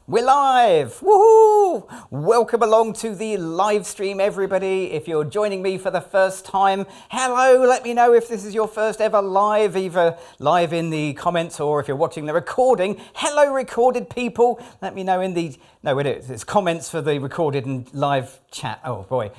We're live! Woohoo! Welcome along to the live stream, everybody. If you're joining me for the first time, hello, let me know if this is your first ever live, either live in the comments or if you're watching the recording. Hello, recorded people. Let me know in the, no, it's comments for the recorded and live chat. Oh boy.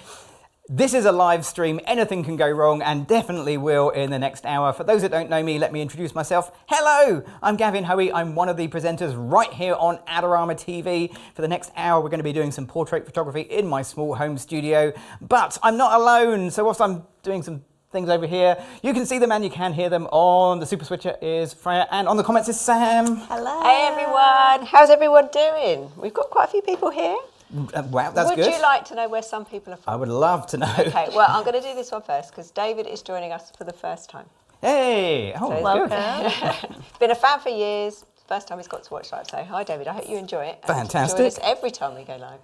This is a live stream, anything can go wrong and definitely will in the next hour. For those that don't know me, let me introduce myself. Hello, I'm Gavin Hoey. I'm one of the presenters right here on Adorama TV. For the next hour, we're going to be doing some portrait photography in my small home studio. But I'm not alone, so whilst I'm doing some things over here, you can see them and you can hear them. On the super switcher is Freya, and on the comments is Sam. Hello. Hey everyone, how's everyone doing? We've got quite a few people here. Wow, that's good. Would you like to know where some people are from? I would love to know. Okay, well, I'm going to do this one first because David is joining us for the first time. Hey, oh, So Welcome. been a fan for years. First time he's got to watch live. So, hi David, I hope you enjoy it. And Fantastic. join us every time we go live.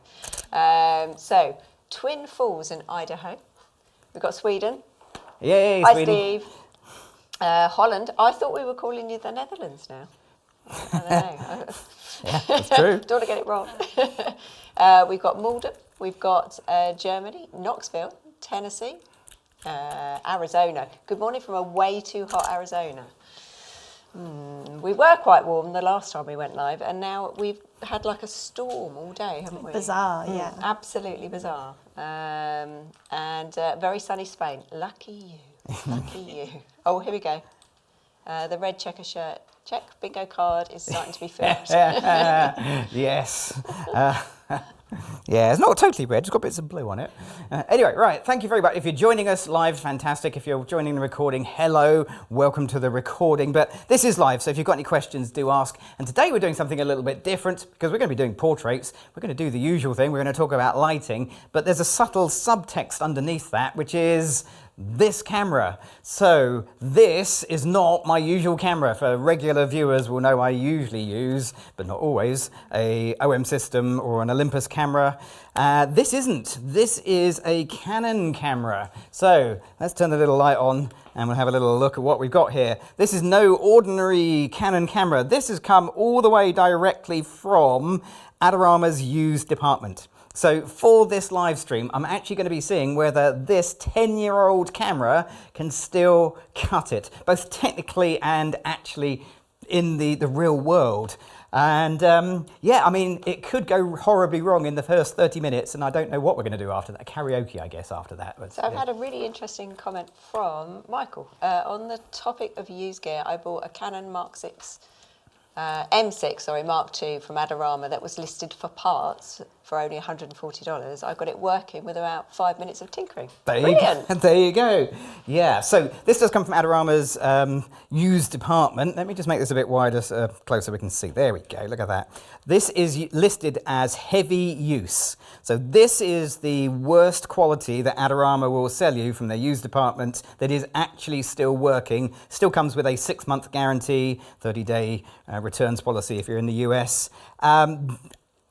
So, Twin Falls in Idaho. We've got Sweden. Yay, Hi Sweden. Steve. Holland. I thought we were calling you the Netherlands now. I don't know. Yeah, that's true. Don't want to get it wrong. We've got Malden, we've got Germany, Knoxville, Tennessee, Arizona. Good morning from a way too hot Arizona. We were quite warm the last time we went live, and now we've had like a storm all day, haven't we? Bizarre, yeah. Absolutely bizarre. And very sunny Spain. Lucky you. Lucky you. Oh, here we go. The red checker shirt. Check, bingo card is starting to be filled. Yes. Yeah, it's not totally red, it's got bits of blue on it. Anyway, right, thank you very much. If you're joining us live, fantastic. If you're joining the recording, hello, welcome to the recording. But this is live, so if you've got any questions, do ask. And today we're doing something a little bit different because we're going to be doing portraits. We're going to do the usual thing, we're going to talk about lighting, but there's a subtle subtext underneath that, which is this camera. So this is not my usual camera. For regular viewers will know I usually use, but not always, a OM system or an Olympus camera. This isn't. This is a Canon camera. So let's turn the little light on and we'll have a little look at what we've got here. This is no ordinary Canon camera. This has come all the way directly from Adorama's used department. So for this live stream, I'm actually going to be seeing whether this 10-year-old camera can still cut it, both technically and actually in the real world. And yeah, I mean, it could go horribly wrong in the first 30 minutes, and I don't know what we're going to do after that. Karaoke, I guess, after that. But, So I've had a really interesting comment from Michael. On the topic of used gear, I bought a Canon Mark II from Adorama that was listed for parts for only $140. I got it working with about 5 minutes of tinkering. Brilliant. There you go. Yeah, so this does come from Adorama's used department. Let me just make this a bit wider, closer so we can see. There we go, look at that. This is listed as heavy use. So this is the worst quality that Adorama will sell you from their used department that is actually still working. Still comes with a 6-month guarantee, 30-day returns policy if you're in the US.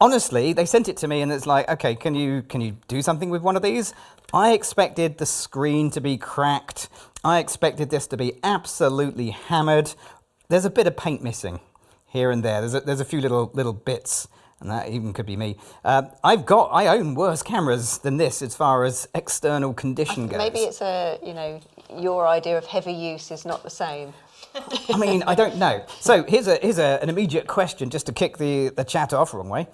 Honestly, they sent it to me and it's like, okay, can you do something with one of these? I expected the screen to be cracked. I expected this to be absolutely hammered. There's a bit of paint missing here and there. There's a few little bits, and that even could be me. I own worse cameras than this as far as external condition goes. Maybe it's your idea of heavy use is not the same. I mean, I don't know. So here's an immediate question just to kick the chat off, wrong way.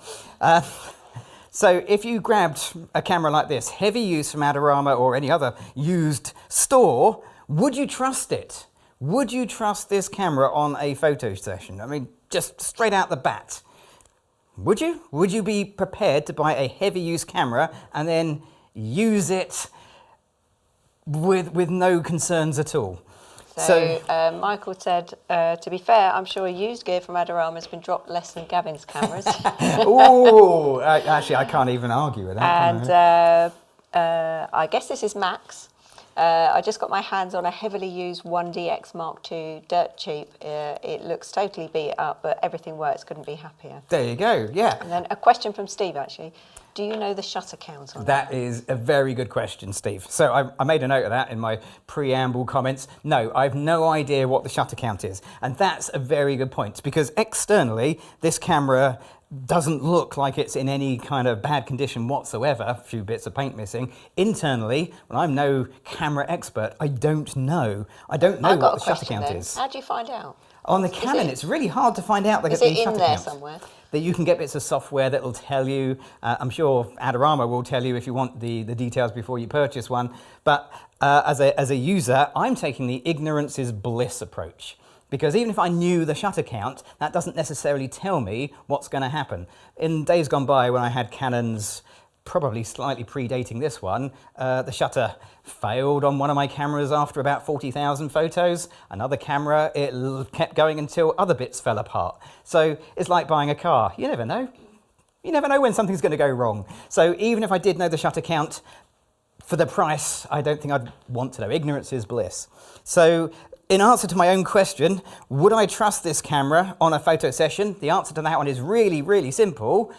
So if you grabbed a camera like this, heavy use from Adorama or any other used store, would you trust it? Would you trust this camera on a photo session? I mean, just straight out the bat. Would you? Would you be prepared to buy a heavy use camera and then use it with no concerns at all? So Michael said, to be fair, I'm sure used gear from Adorama has been dropped less than Gavin's cameras. Oh, actually, I can't even argue with that. And I guess this is Max. I just got my hands on a heavily used 1DX Mark II, dirt cheap. It looks totally beat up, but everything works. Couldn't be happier. There you go, yeah. And then a question from Steve, actually. Do you know the shutter count on it? That is a very good question, Steve. So I made a note of that in my preamble comments. No, I have no idea what the shutter count is. And that's a very good point, because externally, this camera doesn't look like it's in any kind of bad condition whatsoever, a few bits of paint missing. Internally, when I'm no camera expert, I don't know. I don't know what the shutter count is. How do you find out? On the Canon, it's really hard to find out the Is shutter it count. in there somewhere? That you can get bits of software that will tell you. I'm sure Adorama will tell you if you want the details before you purchase one. But as a user, I'm taking the ignorance is bliss approach. Because even if I knew the shutter count, that doesn't necessarily tell me what's going to happen. In days gone by, when I had Canons, probably slightly predating this one, the shutter failed on one of my cameras after about 40,000 photos. Another camera, it kept going until other bits fell apart. So it's like buying a car. You never know. You never know when something's going to go wrong. So even if I did know the shutter count, for the price, I don't think I'd want to know. Ignorance is bliss. So in answer to my own question, would I trust this camera on a photo session? The answer to that one is really, really simple.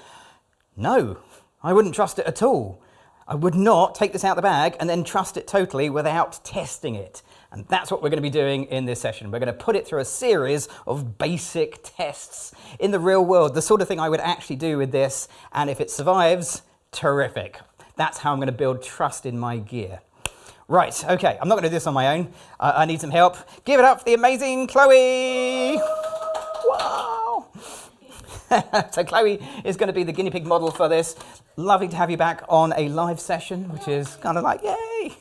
No, I wouldn't trust it at all. I would not take this out the bag and then trust it totally without testing it. And that's what we're going to be doing in this session. We're going to put it through a series of basic tests in the real world, the sort of thing I would actually do with this. And if it survives, terrific. That's how I'm going to build trust in my gear. Right, okay, I'm not going to do this on my own. I need some help. Give it up for the amazing Chloe! Wow! So Chloe is going to be the guinea pig model for this. Lovely to have you back on a live session, which is kind of like, yay!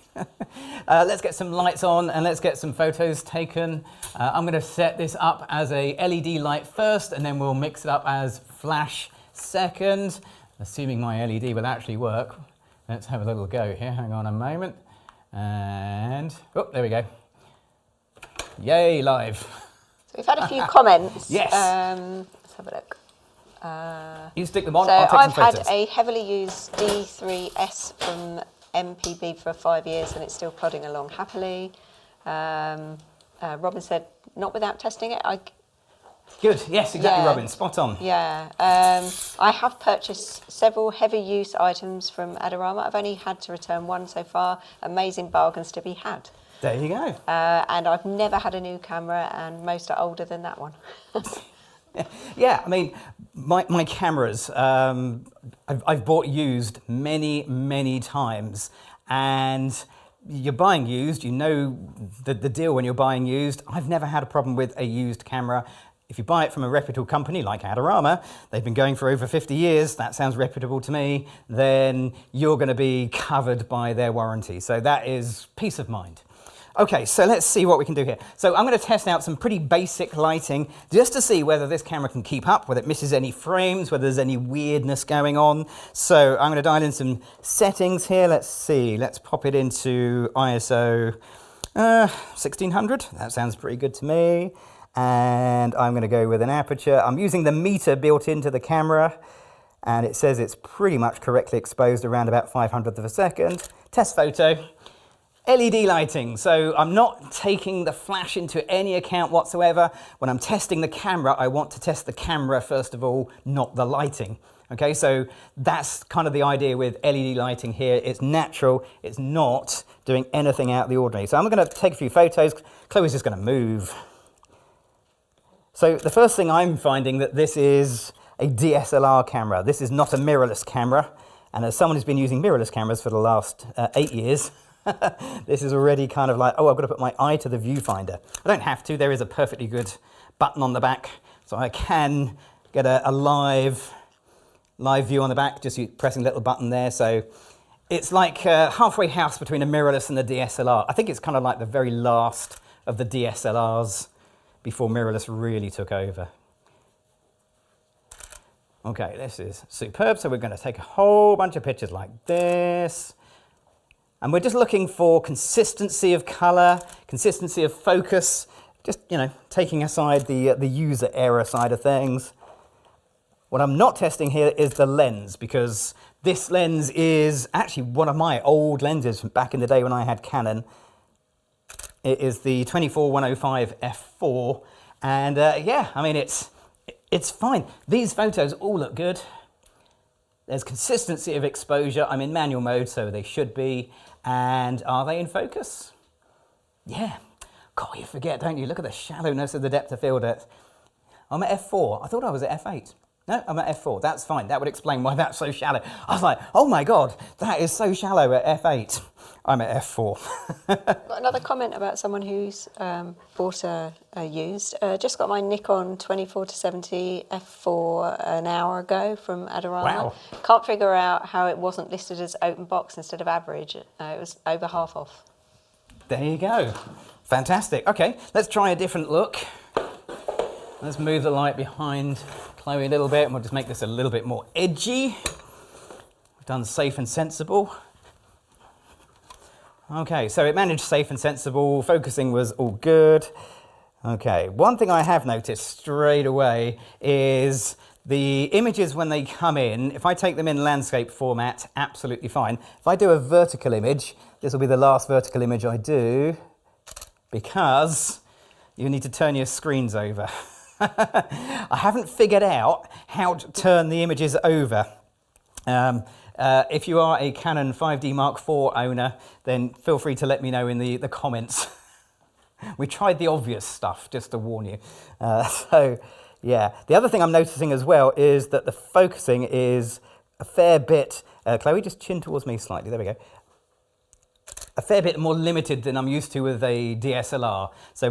Let's get some lights on and let's get some photos taken. I'm going to set this up as a LED light first, and then we'll mix it up as flash second, assuming my LED will actually work. Let's have a little go here. Hang on a moment. And, oh, there we go. Yay, live. So we've had a few comments. Yes. Let's have a look. You stick them on, So I'll take I've some photos. had a heavily used D3S from MPB for 5 years and it's still plodding along happily. Robin said, not without testing it. Good, yes, exactly, Yeah. Robin, spot on. Yeah, I have purchased several heavy use items from Adorama. I've only had to return one so far. Amazing bargains to be had. There you go. And I've never had a new camera, and most are older than that one. Yeah, I mean, my cameras, I've bought used many, many times, and you're buying used, you know the deal when you're buying used. I've never had a problem with a used camera. If you buy it from a reputable company like Adorama, they've been going for over 50 years, that sounds reputable to me, then you're going to be covered by their warranty. So that is peace of mind. Okay, so let's see what we can do here. So I'm going to test out some pretty basic lighting just to see whether this camera can keep up, whether it misses any frames, whether there's any weirdness going on. So I'm going to dial in some settings here. Let's see. Let's pop it into ISO 1600. That sounds pretty good to me. And I'm going to go with an aperture. I'm using the meter built into the camera, and it says it's pretty much correctly exposed around about 500th of a second. Test photo. LED lighting, so I'm not taking the flash into any account whatsoever. When I'm testing the camera, I want to test the camera first of all, not the lighting. Okay, so that's kind of the idea with LED lighting here. It's natural, it's not doing anything out of the ordinary. So I'm going to take a few photos. Chloe's just going to move. So the first thing I'm finding that this is a DSLR camera. This is not a mirrorless camera. And as someone who's been using mirrorless cameras for the last 8 years, this is already kind of like, oh, I've got to put my eye to the viewfinder. I don't have to. There is a perfectly good button on the back, so I can get a live view on the back, just pressing a little button there. So it's like halfway house between a mirrorless and the DSLR. I think it's kind of like the very last of the DSLRs before mirrorless really took over. Okay, this is superb. So we're going to take a whole bunch of pictures like this. And we're just looking for consistency of color, consistency of focus, just, you know, taking aside the user error side of things. What I'm not testing here is the lens, because this lens is actually one of my old lenses from back in the day when I had Canon. It is the 24-105 f4, and yeah, I mean, it's fine. These photos all look good. There's consistency of exposure. I'm in manual mode, so they should be. And are they in focus? Yeah. God, you forget, don't you? Look at the shallowness of the depth of field. I'm at f4. I thought I was at f8. No, I'm at f4. That's fine. That would explain why that's so shallow. I was like, oh my God, that is so shallow at f8. I'm at f4. Got another comment about someone who's bought a used. Just got my Nikon 24-70 f4 an hour ago from Adorama. Wow. Can't figure out how it wasn't listed as open box instead of average. It was over half off. There you go. Fantastic. Okay, let's try a different look. Let's move the light behind Chloe a little bit, and we'll just make this a little bit more edgy. We've done safe and sensible. Okay, so it managed safe and sensible. Focusing was all good. Okay, one thing I have noticed straight away is the images when they come in, if I take them in landscape format, absolutely fine. If I do a vertical image, this will be the last vertical image I do, because you need to turn your screens over. I haven't figured out how to turn the images over. If you are a Canon 5D Mark IV owner, then feel free to let me know in the comments. We tried the obvious stuff, just to warn you. So, yeah. The other thing I'm noticing as well is that the focusing is a fair bit... Chloe, just chin towards me slightly. There we go. A fair bit more limited than I'm used to with a DSLR. So with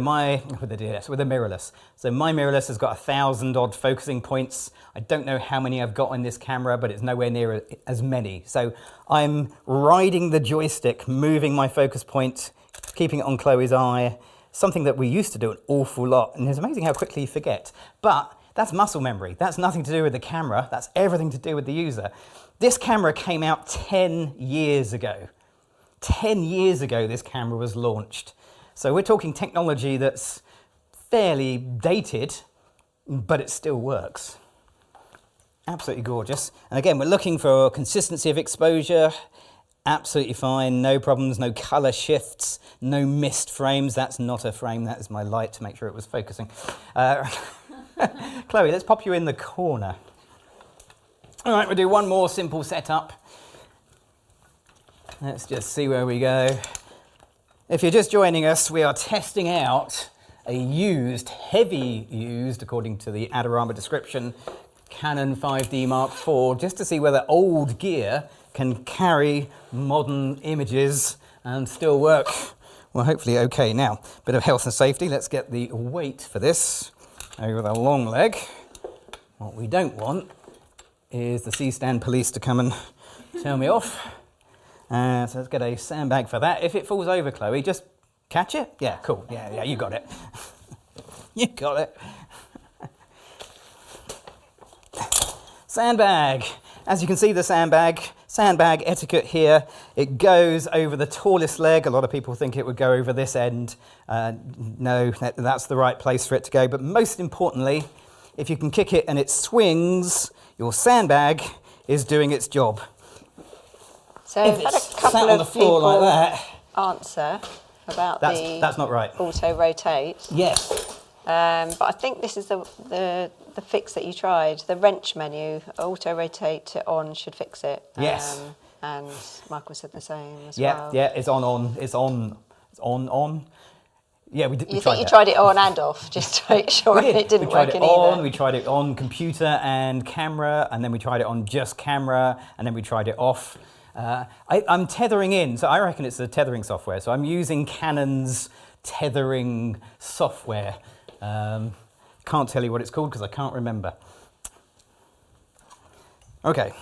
a mirrorless. So my mirrorless has got 1,000 odd focusing points. I don't know how many I've got on this camera, but it's nowhere near as many. So I'm riding the joystick, moving my focus point, keeping it on Chloe's eye, something that we used to do an awful lot. And it's amazing how quickly you forget. But that's muscle memory. That's nothing to do with the camera. That's everything to do with the user. This camera came out 10 years ago. 10 years ago this camera was launched. So we're talking technology that's fairly dated, but it still works. Absolutely gorgeous. And again, we're looking for consistency of exposure. Absolutely fine, no problems, no color shifts, no missed frames. That's not a frame, that is my light to make sure it was focusing. Chloe, let's pop you in the corner. All right, we'll do one more simple setup. Let's just see where we go. If you're just joining us, we are testing out a used, heavy used, according to the Adorama description, Canon 5D Mark IV, just to see whether old gear can carry modern images and still work, well, hopefully okay. Now, bit of health and safety. Let's get the weight for this over the long leg. What we don't want is the C-stand police to come and tell me off. So let's get a sandbag for that. If it falls over, Chloe, just catch it. Yeah, cool. Yeah, you got it. You got it. Sandbag. As you can see, the sandbag etiquette here. It goes over the tallest leg. A lot of people think it would go over this end. No, that's the right place for it to go. But most importantly, if you can kick it and it swings, your sandbag is doing its job. So I've had a couple on the of floor people like that, answer about that's not right. Auto rotate. Yes. But I think this is the fix that you tried. The wrench menu, auto rotate to on should fix it. Yes. And Michael said the same as well. Yeah, it's on. It's on. Yeah, we did. You think you tried it on and off just to make sure it didn't work in either? We tried it on computer and camera, and then we tried it on just camera, and then we tried it off. I'm tethering in, so I reckon it's the tethering software. So I'm using Canon's tethering software. Can't tell you what it's called because I can't remember. Okay,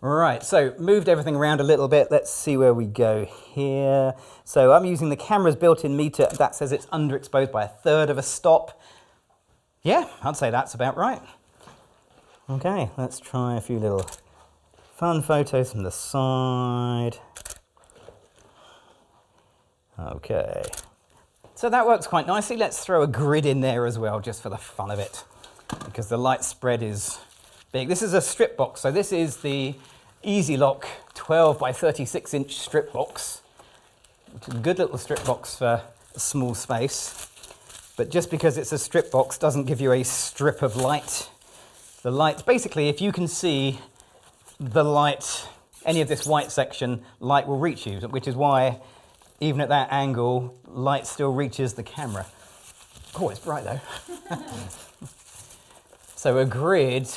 right, so moved everything around a little bit. Let's see where we go here. So I'm using the camera's built-in meter. That says it's underexposed by 1/3 of a stop. Yeah, I'd say that's about right. Okay, let's try a few little fun photos from the side. Okay. So that works quite nicely. Let's throw a grid in there as well, just for the fun of it, because the light spread is big. This is a strip box. So this is the Easy Lock 12 by 36 inch strip box, which is a good little strip box for a small space. But just because it's a strip box doesn't give you a strip of light. The light, basically, if you can see the light, any of this white section, light will reach you, which is why even at that angle, light still reaches the camera. Oh, it's bright though. So a grid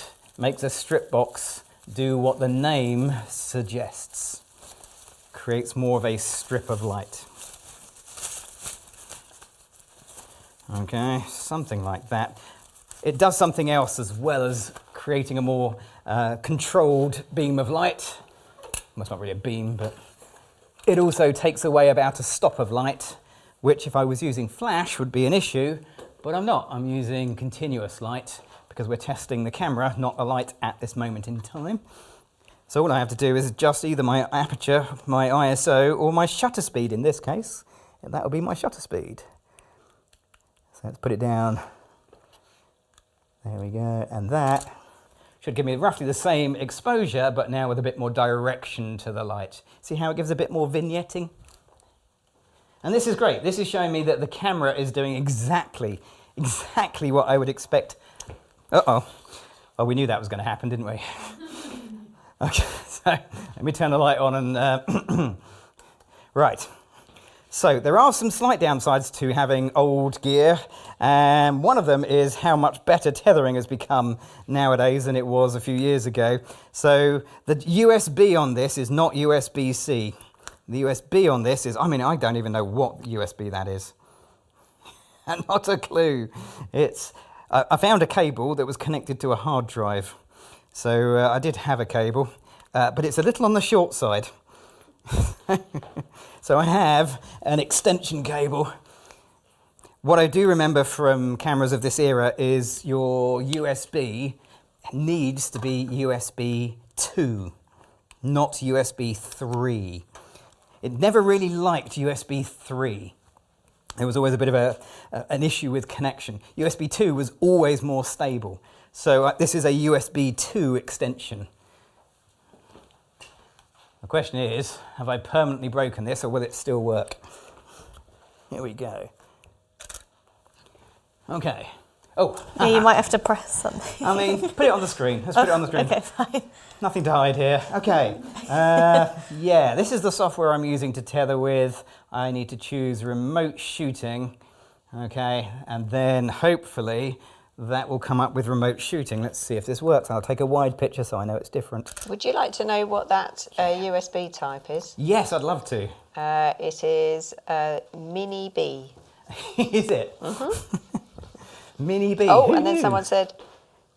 makes a strip box do what the name suggests. Creates more of a strip of light. Okay, something like that. It does something else as well as creating a more controlled beam of light. Well, it's not really a beam, but it also takes away about a stop of light, which if I was using flash would be an issue, but I'm not. I'm using continuous light because we're testing the camera, not the light at this moment in time. So all I have to do is adjust either my aperture, my ISO, or my shutter speed in this case. And that will be my shutter speed. So let's put it down. There we go. And that should give me roughly the same exposure, but now with a bit more direction to the light. See how it gives a bit more vignetting? And this is great. This is showing me that the camera is doing exactly what I would expect. Uh-oh. Oh, we knew that was going to happen, didn't we? Okay, so let me turn the light on and... Right. So there are some slight downsides to having old gear, and one of them is how much better tethering has become nowadays than it was a few years ago. So the USB on this is not USB-C. The USB on this is, I mean, I don't even know what USB that is. And not a clue. It's, I found a cable that was connected to a hard drive. So I did have a cable, but it's a little on the short side. So I have an extension cable. What I do remember from cameras of this era is your USB needs to be USB 2, not USB 3. It never really liked USB 3. There was always a bit of an issue with connection. USB 2 was always more stable. So this is a USB 2 extension. The question is, have I permanently broken this or will it still work? Here we go. Okay. Oh. Yeah, you might have to press something. I mean, put it on the screen. Let's put it on the screen. Okay, fine. Nothing to hide here. Okay. Yeah, this is the software I'm using to tether with. I need to choose remote shooting. Okay, and then hopefully that will come up with remote shooting. Let's see if this works. I'll take a wide picture so I know it's different. Would you like to know what that USB type is? Yes, I'd love to. It is Mini B. Is it? Mm-hmm. Mini B. Oh, Who and then knew? someone said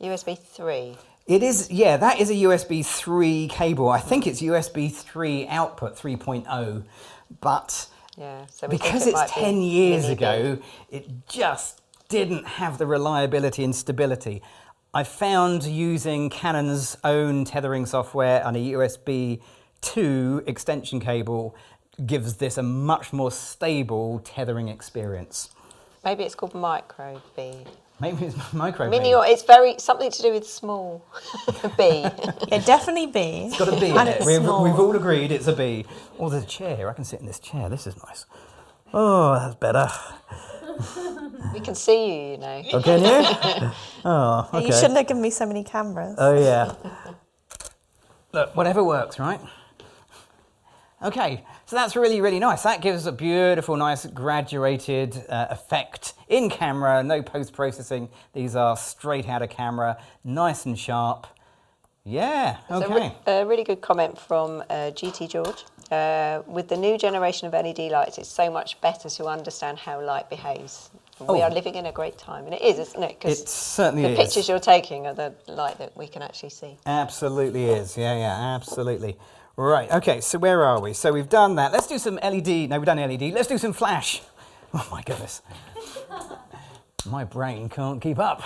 USB 3. It is, yeah, that is a USB 3 cable. I think it's USB 3 output 3.0, but Yeah, so we because think it it's might be 10 years Mini B. ago, it just didn't have the reliability and stability. I found using Canon's own tethering software and a USB 2 extension cable gives this a much more stable tethering experience. Maybe it's called Micro B. Maybe it's micro Mini, B. or it's very something to do with small B. Yeah, definitely B. It's got a B in And it. it's We've small. all agreed it's a B. Oh, there's a chair here. I can sit in this chair. This is nice. Oh, that's better. We can see you, you know. Oh, can you? Oh, okay. You shouldn't have given me so many cameras. Oh, yeah. Look, whatever works, right? Okay, so that's really, really nice. That gives a beautiful, nice graduated effect in camera, no post-processing. These are straight out of camera, nice and sharp. Yeah, okay. A really good comment from GT George. With the new generation of LED lights, it's so much better to understand how light behaves. We are living in a great time, and it is, isn't it? It certainly the is. pictures you're taking are the light that we can actually see. Absolutely is. Yeah, absolutely. Right, okay, so where are we? So we've done that. Let's do some LED. No, we've done LED. Let's do some flash. Oh, my goodness. My brain can't keep up.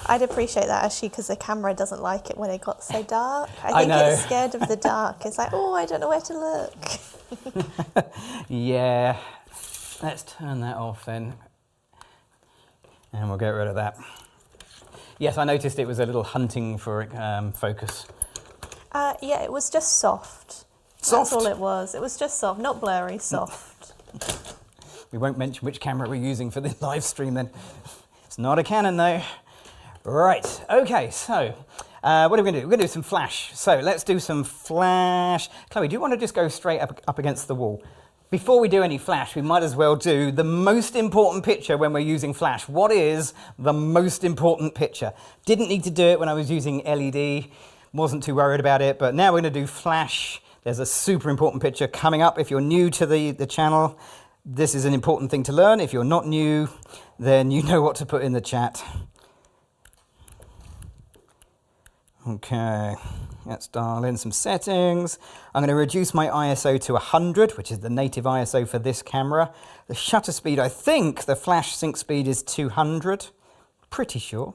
I'd appreciate that actually because the camera doesn't like it when it got so dark. I think know. it's scared of the dark. It's like, oh, I don't know where to look. Yeah. Let's turn that off then. And we'll get rid of that. Yes, I noticed it was a little hunting for focus. Yeah, it was just soft. Soft? That's all it was. It was just soft, not blurry, soft. We won't mention which camera we're using for the live stream then. It's not a Canon though. Right, okay, so what are we going to do? We're going to do some flash. So let's do some flash. Chloe, do you want to just go straight up against the wall? before we do any flash, we might as well do the most important picture when we're using flash. What is the most important picture? Didn't need to do it when I was using LED, wasn't too worried about it, but now we're going to do flash. There's a super important picture coming up. If you're new to the channel, this is an important thing to learn. If you're not new, then you know what to put in the chat. Okay, let's dial in some settings. I'm going to reduce my ISO to 100, which is the native ISO for this camera. The shutter speed, I think the flash sync speed is 200, pretty sure.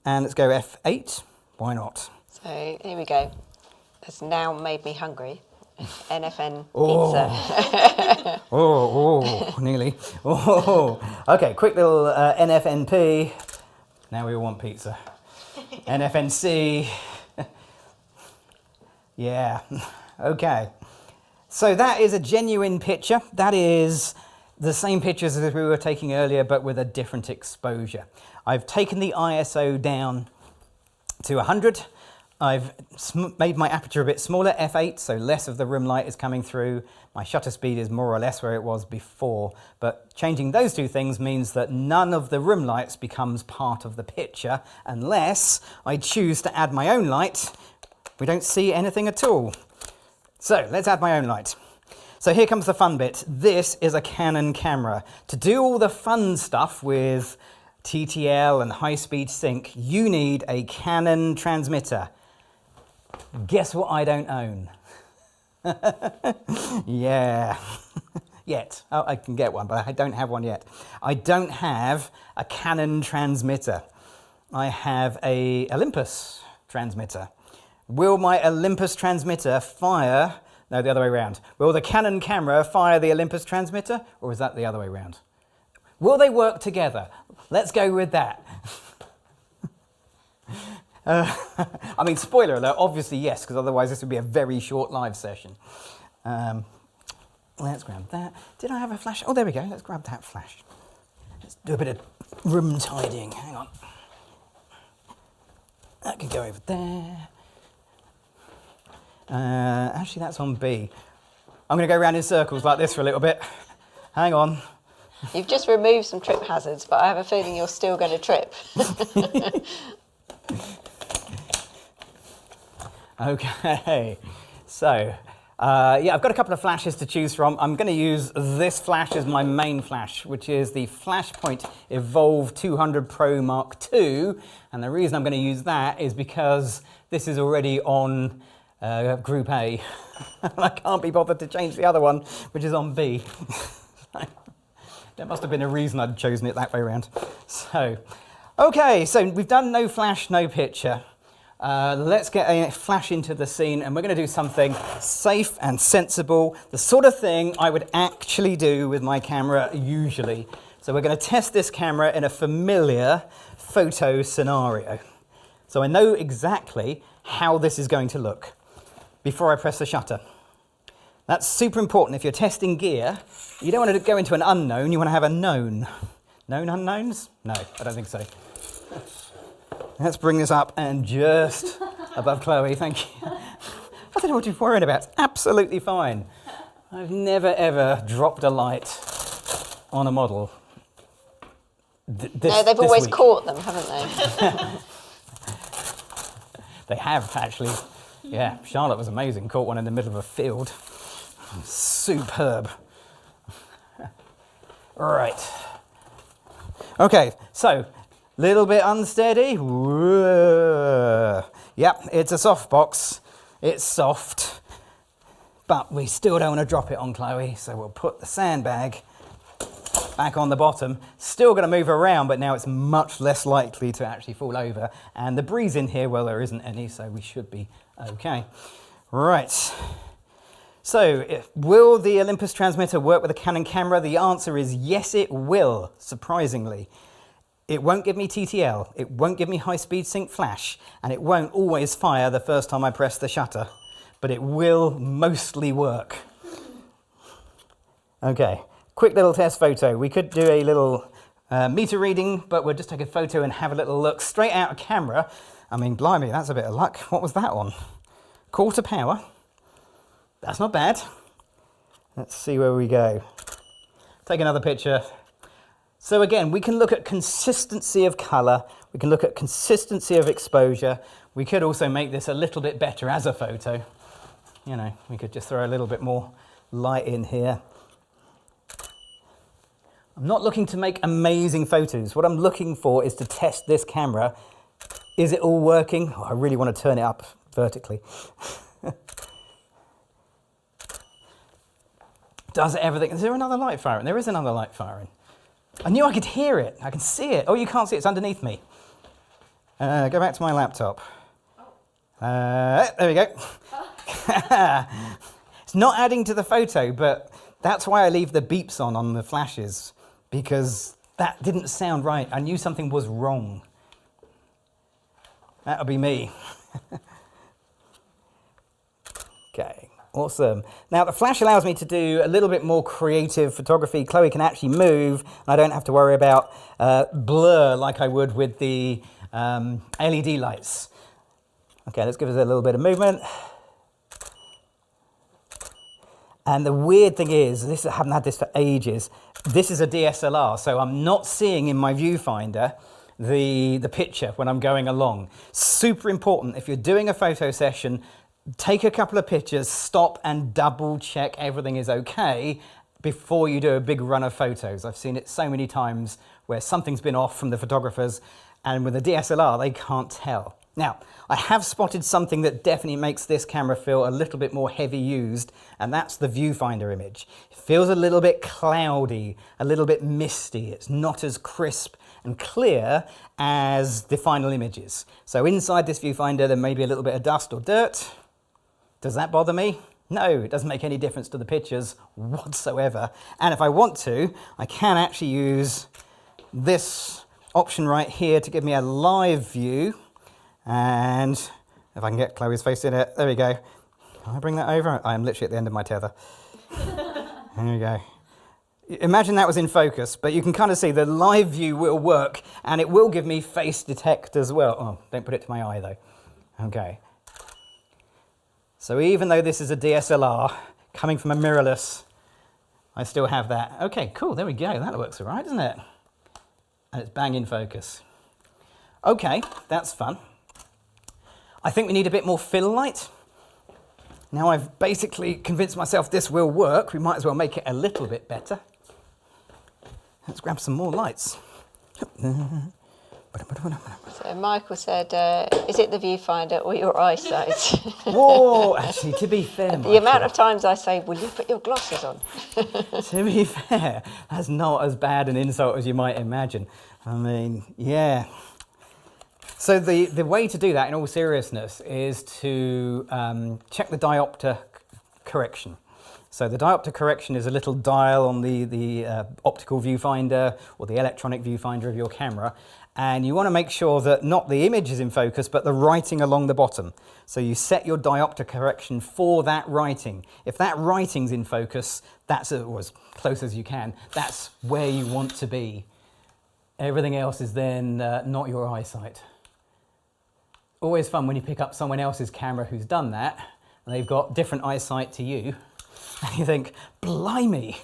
And let's go F8, why not? So here we go. It's now made me hungry. NFN pizza. Nearly. Oh, okay, quick little NFNP. Now we all want pizza. NFNC. Yeah, okay. So that is a genuine picture. That is the same pictures as we were taking earlier, but with a different exposure. I've taken the ISO down to 100. I've made my aperture a bit smaller, f8, so less of the room light is coming through. My shutter speed is more or less where it was before, but changing those two things means that none of the room lights becomes part of the picture unless I choose to add my own light. We don't see anything at all. So let's add my own light. So here comes the fun bit. This is a Canon camera. To do all the fun stuff with TTL and high-speed sync, you need a Canon transmitter. Guess what I don't own? Yeah, yet. Oh, I can get one, but I don't have one yet. I don't have a Canon transmitter. I have a Olympus transmitter. Will my Olympus transmitter fire, no, the other way around. Will the Canon camera fire the Olympus transmitter, or is that the other way around? Will they work together? Let's go with that. I mean, spoiler alert, obviously yes, because otherwise this would be a very short live session. Let's grab that. Did I have a flash? Oh, there we go. Let's grab that flash. Let's do a bit of room tidying. Hang on. That can go over there. Actually, that's on B. I'm going to go around in circles like this for a little bit. Hang on. You've just removed some trip hazards, but I have a feeling you're still going to trip. Okay, so yeah, I've got a couple of flashes to choose from. I'm going to use this flash as my main flash, which is the Flashpoint Evolve 200 Pro Mark II. And the reason I'm going to use that is because this is already on Group A. I can't be bothered to change the other one, which is on B. There must have been a reason I'd chosen it that way around. So, okay, so we've done no flash, no picture. Let's get a flash into the scene, and we're going to do something safe and sensible, the sort of thing I would actually do with my camera usually. So we're going to test this camera in a familiar photo scenario. So I know exactly how this is going to look before I press the shutter. That's super important. If you're testing gear, you don't want to go into an unknown, you want to have a known. Known unknowns? No, I don't think so. Let's bring this up and just above Chloe, thank you. I don't know what you're worrying about, it's absolutely fine. I've never ever dropped a light on a model. No, they've always caught them, haven't they? They have, actually. Yeah, Charlotte was amazing, caught one in the middle of a field. Superb. Right. Okay, so, little bit unsteady. Whoa. Yep, it's a soft box. It's soft. But we still don't want to drop it on Chloe, so we'll put the sandbag back on the bottom. Still going to move around, but now it's much less likely to actually fall over. And the breeze in here, well, there isn't any, so we should be okay. Right. So, will the Olympus transmitter work with a Canon camera? The answer is yes, it will, surprisingly. It won't give me TTL, it won't give me high-speed sync flash, and it won't always fire the first time I press the shutter, but it will mostly work. Okay, quick little test photo. We could do a little meter reading, but we'll just take a photo and have a little look straight out of camera. I mean, blimey, that's a bit of luck. What was that on? Quarter power. That's not bad. Let's see where we go. Take another picture. So again, we can look at consistency of colour. We can look at consistency of exposure. We could also make this a little bit better as a photo. You know, we could just throw a little bit more light in here. I'm not looking to make amazing photos. What I'm looking for is to test this camera. Is it all working? Oh, I really want to turn it up vertically. Does everything? Is there another light firing? There is another light firing. I knew I could hear it. I can see it. Oh, you can't see it. It's underneath me. Go back to my laptop. There we go. It's not adding to the photo, but that's why I leave the beeps on the flashes, because that didn't sound right. I knew something was wrong. That'll be me. Okay, awesome. Now the flash allows me to do a little bit more creative photography. Chloe can actually move. I don't have to worry about blur like I would with the LED lights. Okay, let's give it a little bit of movement. And the weird thing is, I haven't had this for ages, this is a DSLR, so I'm not seeing in my viewfinder the picture when I'm going along. Super important, if you're doing a photo session, take a couple of pictures, stop and double check everything is okay before you do a big run of photos. I've seen it so many times where something's been off from the photographers, and with a DSLR, they can't tell. Now, I have spotted something that definitely makes this camera feel a little bit more heavy used, and that's the viewfinder image. It feels a little bit cloudy, a little bit misty. It's not as crisp and clear as the final images. So inside this viewfinder, there may be a little bit of dust or dirt. Does that bother me? No, it doesn't make any difference to the pictures whatsoever. And if I want to, I can actually use this option right here to give me a live view. And if I can get Chloe's face in it, there we go. Can I bring that over? I am literally at the end of my tether. There we go. Imagine that was in focus, but you can kind of see the live view will work, and it will give me face detect as well. Oh, don't put it to my eye though. Okay. So even though this is a DSLR coming from a mirrorless, I still have that. Okay, cool, there we go. That works all right, doesn't it? And it's bang in focus. Okay, that's fun. I think we need a bit more fill light. Now I've basically convinced myself this will work, we might as well make it a little bit better. Let's grab some more lights. So Michael said, is it the viewfinder or your eyesight? Whoa, actually, to be fair, The amount of times I say, will you put your glasses on? To be fair, that's not as bad an insult as you might imagine. I mean, yeah. So the way to do that, in all seriousness, is to check the diopter correction. So the diopter correction is a little dial on the optical viewfinder or the electronic viewfinder of your camera, and you want to make sure that not the image is in focus, but the writing along the bottom. So you set your diopter correction for that writing. If that writing's in focus, that's as close as you can. That's where you want to be. Everything else is then not your eyesight. Always fun when you pick up someone else's camera who's done that, and they've got different eyesight to you, and you think, blimey,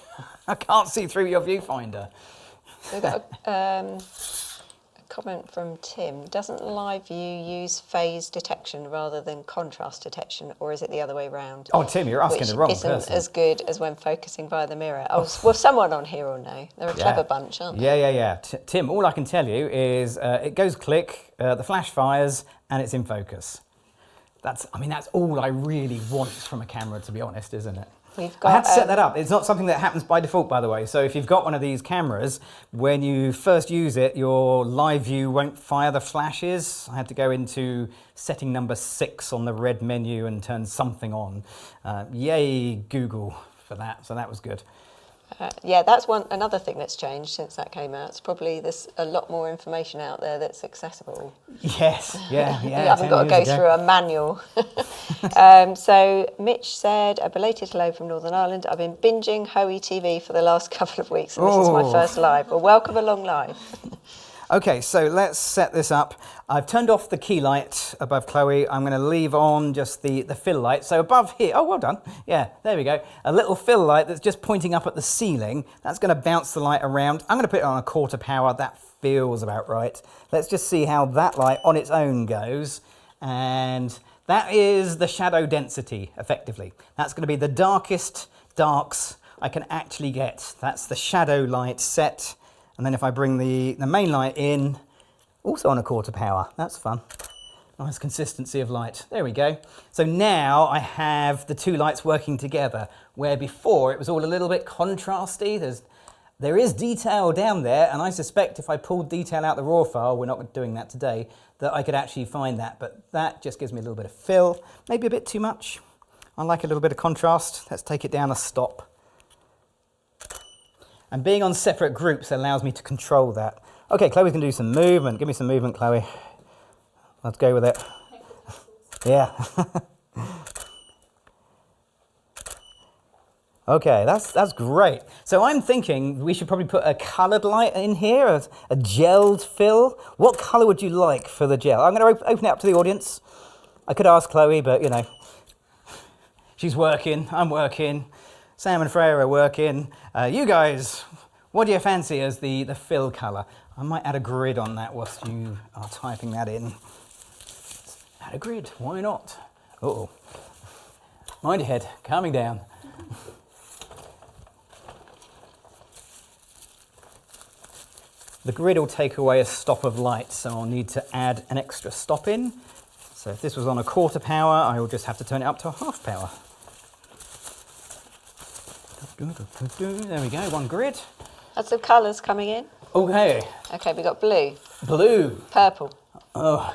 I can't see through your viewfinder. We've got a comment from Tim. Doesn't live view use phase detection rather than contrast detection, or is it the other way around? Oh, Tim, you're asking the wrong person. Which isn't as good as when focusing via the mirror. Oh, well, someone on here will know. They're a clever bunch, aren't they? Yeah. Tim, all I can tell you is it goes click, the flash fires, and it's in focus. That's all I really want from a camera, to be honest, isn't it? I had to set that up. It's not something that happens by default, by the way. So if you've got one of these cameras, when you first use it, your live view won't fire the flashes. I had to go into setting number 6 on the red menu and turn something on. Yay, Google, for that. So that was good. Yeah, that's another thing that's changed since that came out. It's probably there's a lot more information out there that's accessible. Yes, yeah. You haven't got to go through a manual. So Mitch said, a belated hello from Northern Ireland. I've been binging Hoey TV for the last couple of weeks, and this is my first live. Well, welcome along live. Okay, so let's set this up. I've turned off the key light above Chloe. I'm going to leave on just the fill light. So above here, oh, well done. Yeah, there we go. A little fill light that's just pointing up at the ceiling. That's going to bounce the light around. I'm going to put it on a 1/4 power. That feels about right. Let's just see how that light on its own goes. And that is the shadow density, effectively. That's going to be the darkest darks I can actually get. That's the shadow light set. And then if I bring the main light in, also on a 1/4 power, that's fun. Nice consistency of light. There we go. So now I have the two lights working together, where before it was all a little bit contrasty. There is detail down there, and I suspect if I pulled detail out the raw file, we're not doing that today, that I could actually find that. But that just gives me a little bit of fill, maybe a bit too much. I like a little bit of contrast. Let's take it down a stop. And being on separate groups allows me to control that. Okay, Chloe's gonna do some movement. Give me some movement, Chloe. Let's go with it. Yeah. Okay, that's great. So I'm thinking we should probably put a coloured light in here, a gelled fill. What colour would you like for the gel? I'm going to open it up to the audience. I could ask Chloe, but you know, she's working, I'm working, Sam and Freya are working. You guys, what do you fancy as the fill colour? I might add a grid on that whilst you are typing that in. Add a grid, why not? Uh-oh. Mind your head, calming down. The grid will take away a stop of light, so I'll need to add an extra stop in. So if this was on a 1/4 power, I will just have to turn it up to a 1/2 power. There we go, one grid. That's the colours coming in. Okay. Okay, we got blue, Blue. purple, Oh.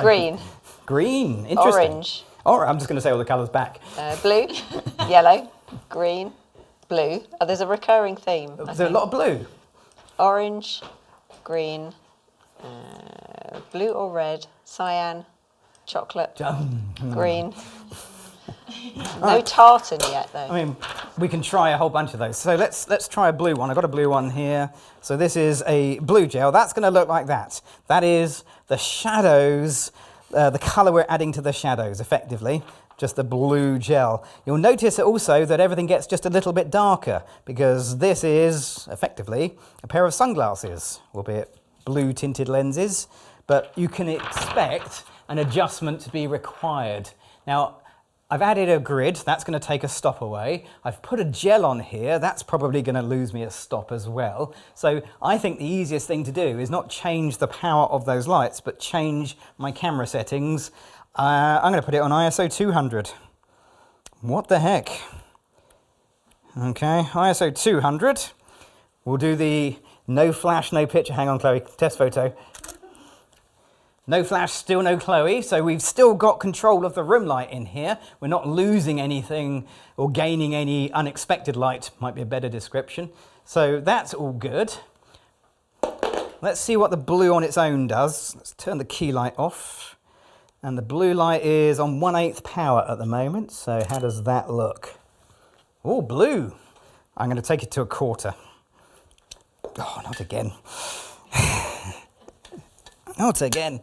green, Green, interesting. orange, All right, I'm just going to say all the colours back. blue, yellow, green, blue. Oh, there's a recurring theme. There's a lot of blue. Orange, green, blue or red, cyan, chocolate, green. No tartan yet, though. I mean, we can try a whole bunch of those. So let's try a blue one. I've got a blue one here. So this is a blue gel. That's going to look like that. That is the shadows, the colour we're adding to the shadows, effectively. Just the blue gel. You'll notice also that everything gets just a little bit darker because this is, effectively, a pair of sunglasses, albeit blue tinted lenses. But you can expect an adjustment to be required. Now, I've added a grid, that's going to take a stop away. I've put a gel on here, that's probably going to lose me a stop as well. So I think the easiest thing to do is not change the power of those lights, but change my camera settings. I'm going to put it on ISO 200. What the heck? Okay, ISO 200. We'll do the no flash, no picture. Hang on, Chloe, test photo. No flash, still no Chloe, so we've still got control of the room light in here. We're not losing anything or gaining any unexpected light, might be a better description. So that's all good. Let's see what the blue on its own does. Let's turn the key light off. And the blue light is on 1/8 power at the moment, so how does that look? Oh, blue. I'm going to take it to a 1/4. Oh, not again. Not again.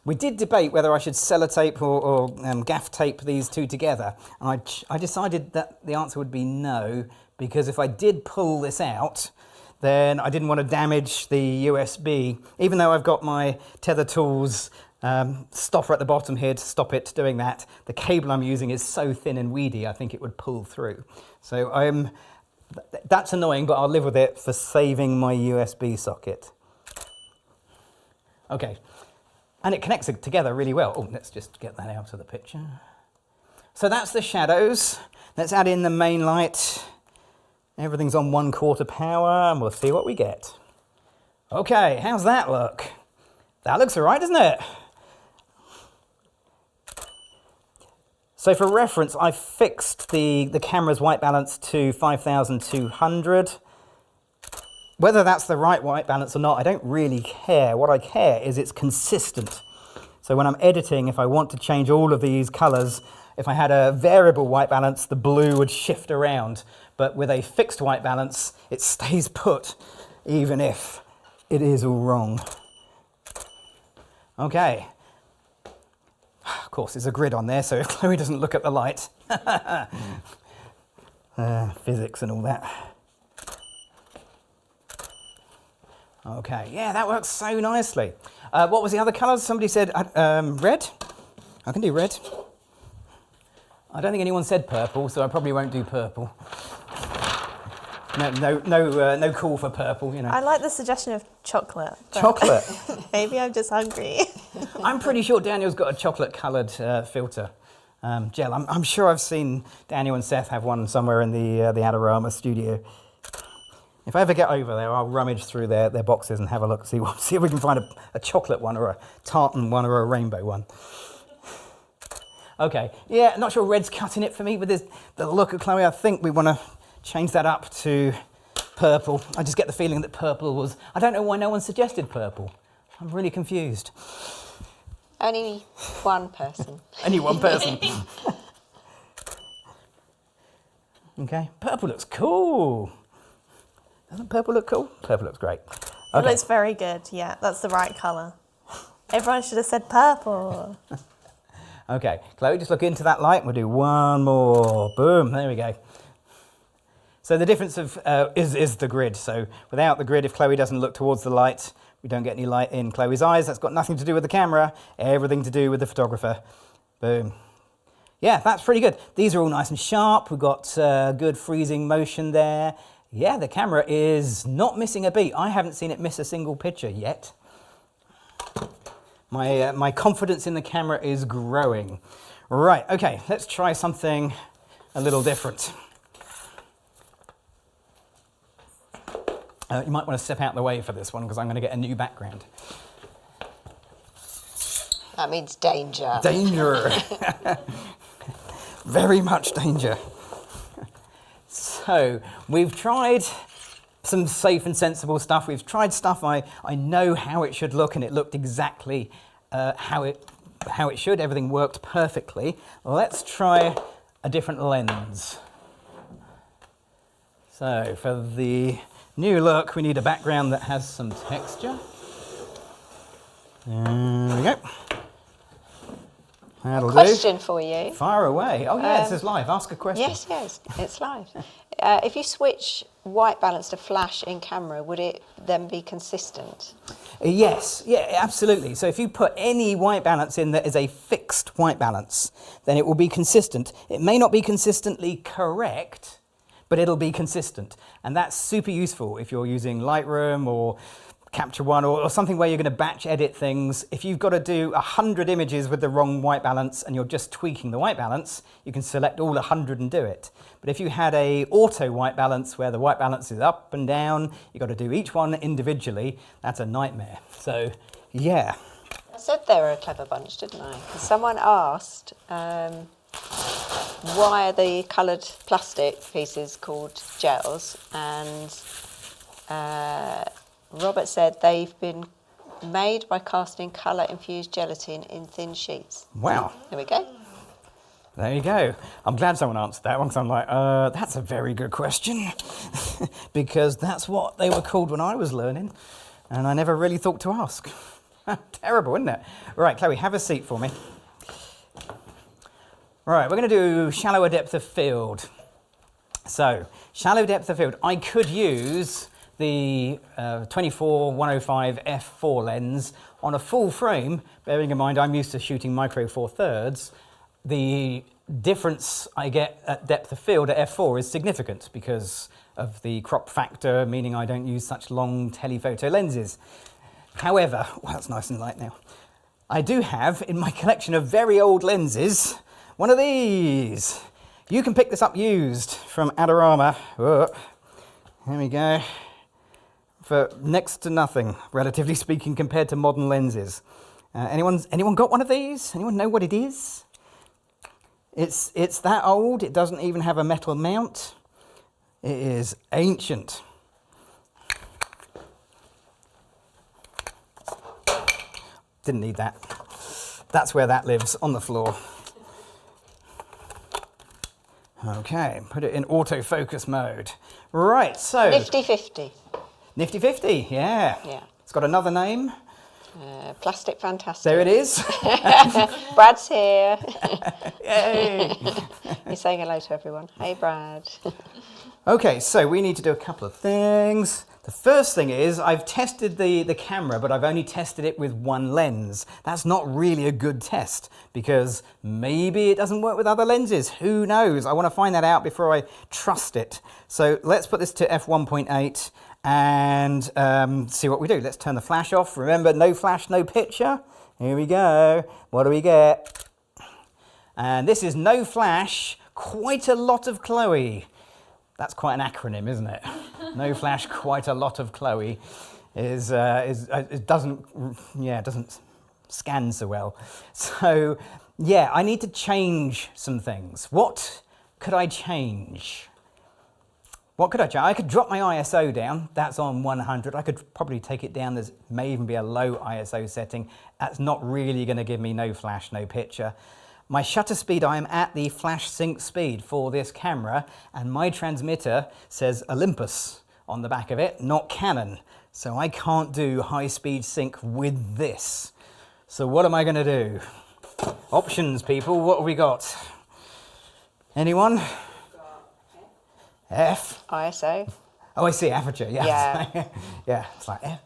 We did debate whether I should sellotape or gaff tape these two together. And I decided that the answer would be no, because if I did pull this out, then I didn't want to damage the USB. Even though I've got my tether tools stopper at the bottom here to stop it doing that, the cable I'm using is so thin and weedy, I think it would pull through. So that's annoying, but I'll live with it for saving my USB socket. Okay, and it connects it together really well. Oh, let's just get that out of the picture. So that's the shadows. Let's add in the main light. Everything's on 1/4 power, and we'll see what we get. Okay, how's that look? That looks all right, doesn't it? So for reference, I've fixed the camera's white balance to 5200. Whether that's the right white balance or not, I don't really care. What I care is it's consistent. So when I'm editing, if I want to change all of these colors, if I had a variable white balance, the blue would shift around. But with a fixed white balance, it stays put, even if it is all wrong. Okay. Of course, there's a grid on there, so if Chloe doesn't look at the light, physics and all that. Okay, yeah, that works so nicely. What was the other colours? Somebody said red. I can do red. I don't think anyone said purple, so I probably won't do purple. No call for purple, you know. I like the suggestion of chocolate. but Chocolate. Maybe I'm just hungry. I'm pretty sure Daniel's got a chocolate-coloured filter gel. I'm sure I've seen Daniel and Seth have one somewhere in the Adorama studio. If I ever get over there, I'll rummage through their boxes and have a look, see if we can find a chocolate one or a tartan one or a rainbow one. Okay, yeah, not sure red's cutting it for me with the look of Chloe. I think we want to change that up to purple. I just get the feeling that purple was... I don't know why no one suggested purple. I'm really confused. Only one person. Only one person. Okay, purple looks cool. Doesn't purple look cool? Purple looks great. It Okay. looks very good. Yeah, that's the right colour. Everyone should have said purple. Okay, Chloe, just look into that light. We'll do one more. Boom, there we go. So the difference is the grid. So without the grid, if Chloe doesn't look towards the light, we don't get any light in Chloe's eyes. That's got nothing to do with the camera, everything to do with the photographer. Boom. Yeah, that's pretty good. These are all nice and sharp. We've got good freezing motion there. Yeah, the camera is not missing a beat. I haven't seen it miss a single picture yet. My confidence in the camera is growing. Right, okay, let's try something a little different. You might want to step out the way for this one because I'm going to get a new background. That means danger. Danger. Very much danger. So we've tried some safe and sensible stuff. We've tried stuff I know how it should look, and it looked exactly how it should. Everything worked perfectly. Let's try a different lens. So for the new look, we need a background that has some texture. There we go. That'll Question for you. Fire away. Oh yeah, this is live. Ask a question. Yes, it's live. If you switch white balance to flash in camera, would it then be consistent? Yes, yeah, absolutely. So if you put any white balance in that is a fixed white balance, then it will be consistent. It may not be consistently correct, but it'll be consistent. And that's super useful if you're using Lightroom or Capture One or something where you're going to batch edit things. If you've got to do 100 images with the wrong white balance and you're just tweaking the white balance, you can select all 100 and do it. But if you had a auto white balance where the white balance is up and down, you've got to do each one individually, that's a nightmare. So, yeah. I said they were a clever bunch, didn't I? 'Cause someone asked, why are the coloured plastic pieces called gels? And Robert said they've been made by casting colour-infused gelatin in thin sheets. Wow. There we go. There you go. I'm glad someone answered that one because I'm like, that's a very good question because that's what they were called when I was learning and I never really thought to ask. Terrible, isn't it? Right, Chloe, have a seat for me. Right, we're going to do shallower depth of field. So, shallow depth of field. I could use the 24-105 f4 lens on a full frame, bearing in mind I'm used to shooting micro 4/3. The difference I get at depth of field at f4 is significant because of the crop factor, meaning I don't use such long telephoto lenses. However, well, it's nice and light now. I do have in my collection of very old lenses one of these. You can pick this up used from Adorama. Oh, here we go. For next to nothing, relatively speaking, compared to modern lenses. Anyone got one of these? Anyone know what it is? It's that old. It doesn't even have a metal mount. It is ancient. Didn't need that. That's where that lives, on the floor. Okay, put it in autofocus mode. Right, so... Nifty 50. Nifty 50, yeah. Yeah. It's got another name. Plastic Fantastic. There it is. Brad's here. Yay. He's saying hello to everyone. Hey, Brad. Okay, so we need to do a couple of things. The first thing is I've tested the camera, but I've only tested it with one lens. That's not really a good test because maybe it doesn't work with other lenses. Who knows? I want to find that out before I trust it. So let's put this to f1.8 and see what we do. Let's turn the flash off. Remember, no flash, no picture. Here we go. What do we get? And this is no flash, quite a lot of Chloe. That's quite an acronym, isn't it? No flash, quite a lot of Chloe it doesn't scan so well. So yeah, I need to change some things. What could I change? What could I change? I could drop my ISO down. That's on 100. I could probably take it down. There may even be a low ISO setting. That's not really going to give me no flash, no picture. My shutter speed, I am at the flash sync speed for this camera, and my transmitter says Olympus on the back of it, not Canon. So I can't do high speed sync with this. So what am I going to do? Options, people, what have we got? Anyone? F. ISO. Oh, I see, aperture, yeah. Yeah, it's like F.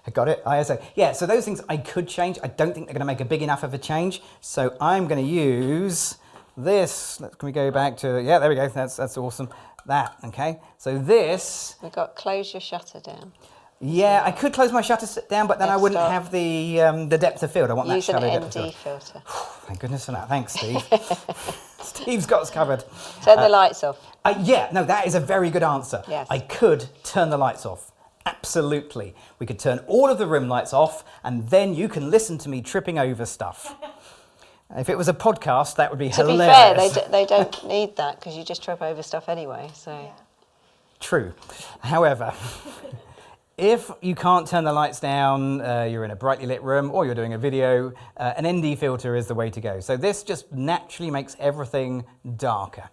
I got it, ISO. Yeah, so those things I could change. I don't think they're gonna make a big enough of a change. So I'm gonna use this. Can we go back to, yeah, there we go, that's awesome. That, okay. So this. We've got close your shutter down. Yeah, I could close my shutter down, but then I wouldn't Stop. have the depth of field. I want Use that shallow an depth of ND field. filter. Thank goodness for that, thanks Steve. Steve's got us covered. Turn the lights off. Yeah, no, that is a very good answer. Yes. I could turn the lights off. Absolutely. We could turn all of the room lights off and then you can listen to me tripping over stuff. If it was a podcast, that would be hilarious. To be fair, they don't need that because you just trip over stuff anyway. So yeah. True. However, if you can't turn the lights down, you're in a brightly lit room or you're doing a video, an ND filter is the way to go. So this just naturally makes everything darker.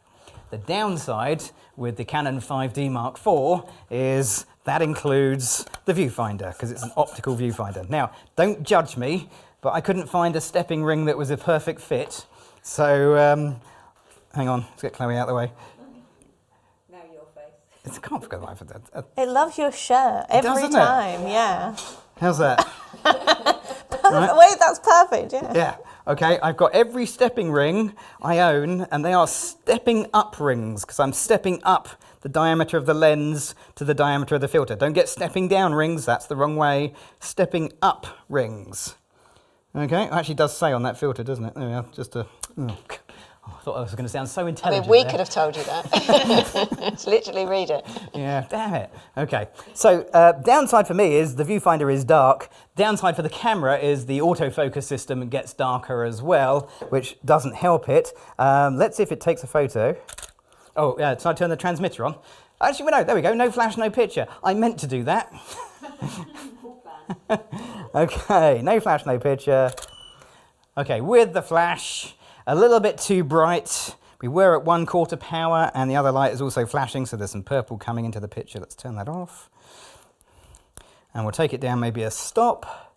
The downside with the Canon 5D Mark IV is that includes the viewfinder because it's an optical viewfinder. Now, don't judge me, but I couldn't find a stepping ring that was a perfect fit. So, hang on, let's get Chloe out of the way. Now your face. It's a can't forget life of that. It loves your shirt every doesn't it? time, yeah. How's that? Right. Wait, that's perfect, yeah. Yeah. Okay, I've got every stepping ring I own, and they are stepping up rings because I'm stepping up the diameter of the lens to the diameter of the filter. Don't get stepping down rings, that's the wrong way. Stepping up rings. Okay, it actually does say on that filter, doesn't it? There we are, just a... Oh, I thought I was going to sound so I intelligent. mean, we there. could have told you that. Just literally read it. Yeah, damn it. Okay, so downside for me is the viewfinder is dark. Downside for the camera is the autofocus system gets darker as well, which doesn't help it. Let's see if it takes a photo. Oh, yeah, so I turn the transmitter on. Actually, no, there we go. No flash, no picture. I meant to do that. Okay, no flash, no picture. Okay, with the flash, a little bit too bright. We were at 1/4 power and the other light is also flashing, so there's some purple coming into the picture. Let's turn that off. And we'll take it down maybe a stop.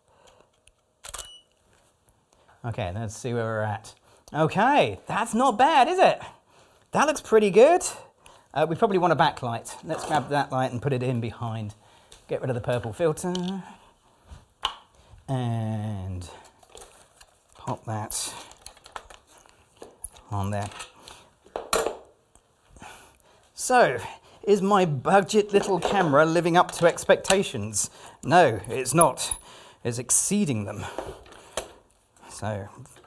Okay, let's see where we're at. Okay, that's not bad, is it? That looks pretty good. We probably want a backlight. Let's grab that light and put it in behind. Get rid of the purple filter. And pop that on there. So, is my budget little camera living up to expectations? No, it's not. It's exceeding them.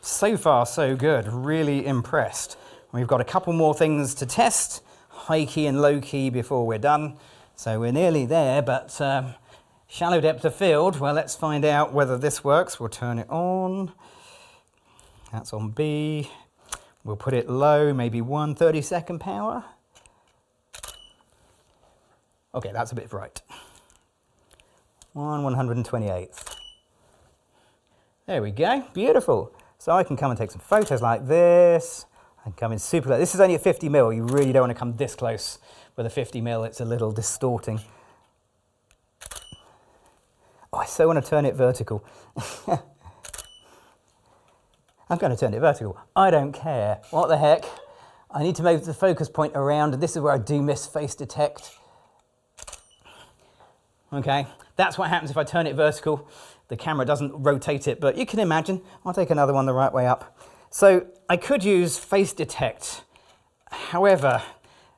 So far so good. Really impressed. We've got a couple more things to test, high key and low key before we're done. So we're nearly there, but shallow depth of field, well, let's find out whether this works. We'll turn it on. That's on B. We'll put it low, maybe 1/32 power. Okay, that's a bit bright. 1/128th. There we go, beautiful. So I can come and take some photos like this. I can come in super close. This is only a 50mm. You really don't want to come this close with a 50mm. It's a little distorting. Oh, I so want to turn it vertical. I'm going to turn it vertical. I don't care. What the heck? I need to move the focus point around, and this is where I do miss face detect. Okay, that's what happens if I turn it vertical. The camera doesn't rotate it, but you can imagine. I'll take another one the right way up. So I could use face detect. However,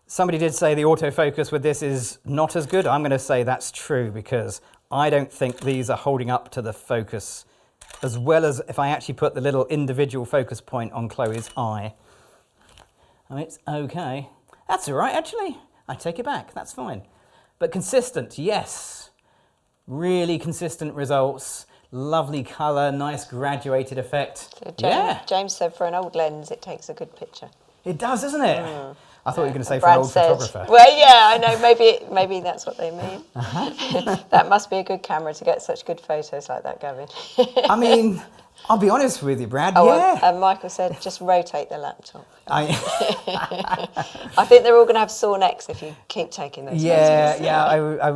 somebody did say the autofocus with this is not as good. I'm going to say that's true because I don't think these are holding up to the focus as well as if I actually put the little individual focus point on Chloe's eye. Oh, it's okay. That's all right, actually. I take it back. That's fine. But consistent, yes. Really consistent results. Lovely colour, nice graduated effect. So Yeah. James said for an old lens, it takes a good picture. It does, doesn't it? I thought you were going to say And for an Brad old said, photographer. well, yeah, I know. Maybe that's what they mean. That must be a good camera to get such good photos like that, Gavin. I mean, I'll be honest with you, Brad. Oh, yeah. and Michael said, just rotate the laptop. I think they're all going to have sore necks if you keep taking those photos. I